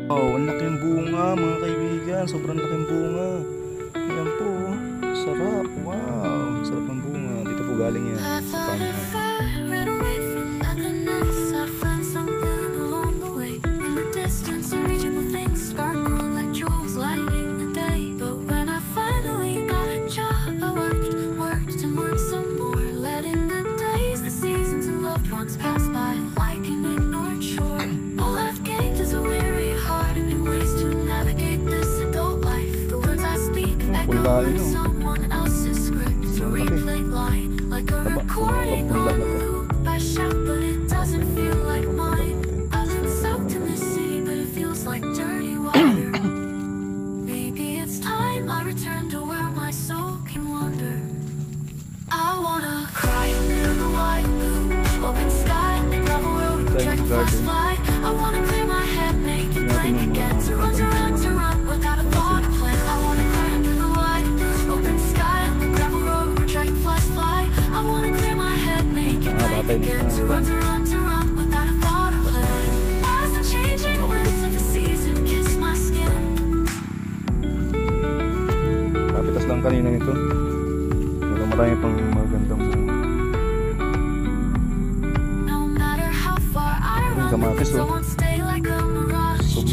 Oh, ang laking bunga mga kaibigan. Sobrang laking bunga. Ayan po. Sarap. Wow. Sarap ng bunga. Dito po galing yan. Sa panahan. Lain no. Kapitas lang kanina nito. Pero marami pang magandang bunga. Yung kamatis oh. So,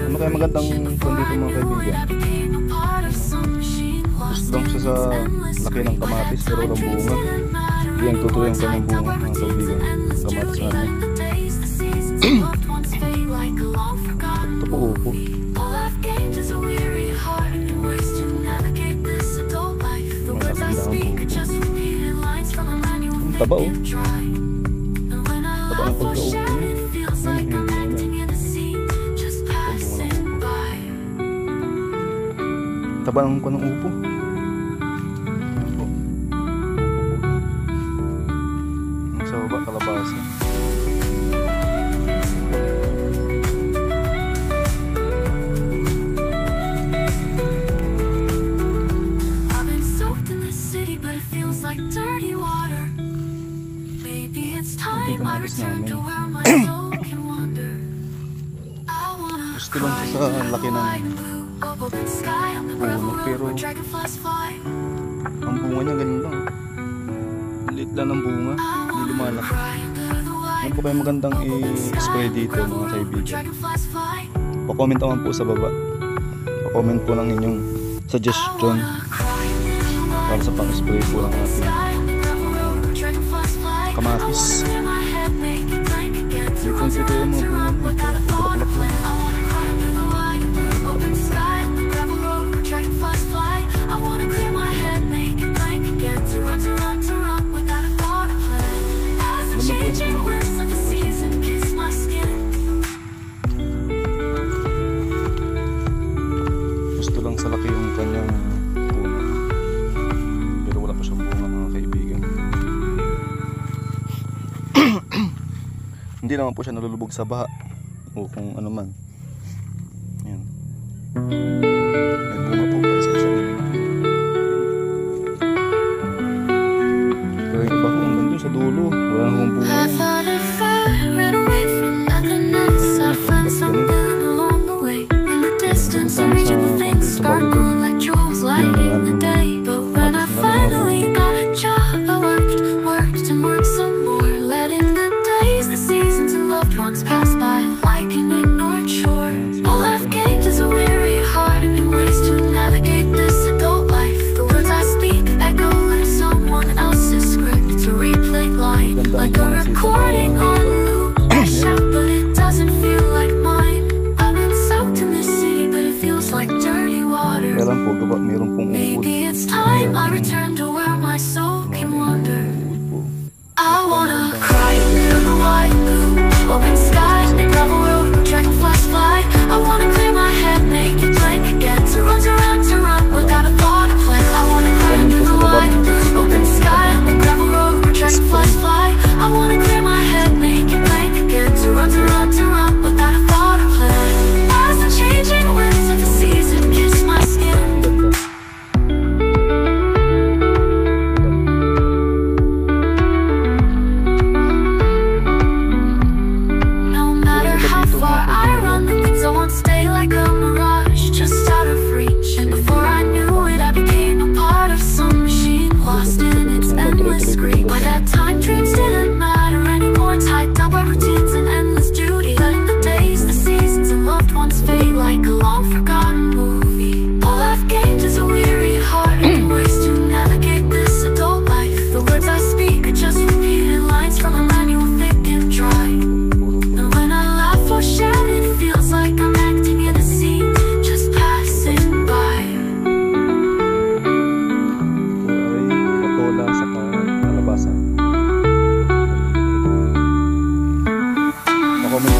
ano kaya magandang kung dito mga kaibigan? Gusto lang siya sa laki ng kamatis pero walang bunga. Hindi ang totoo yung kanyang bunga mga kaibigan. Kamatis natin. Ito po upo. Ang taba oh. Taba ng pagka-upo niya. Taba ng upo. Ang sa baba kalabasa. Gusto lang siya sa laki ng puno pero ang bunga niya ganun lang. Liit lang ng bunga, hindi lumalaki. Ano po kayo magandang i-spray dito mga kaibigan? Pa-comment naman po sa baba. Pa-comment po ng inyong suggestion para sa pang-spray po ng ating kamatis. Hindi kong sito yung mga bunga bulaklak lang. Gusto lang sa laki yung kanyang bunga pero wala pa siyang bunga mga kaibigan. Hindi naman po siya nalulubog sa baha o kung ano man. Yan. May bunga po pa isa-isa din. Pero yung iba ko hanggang doon sa dulo wala nang bunga. Like a recording on loop, but it doesn't feel like mine. I've been soaked in this city, but it feels like dirty water. Kailan po, meron pong Maybe it's time I return to where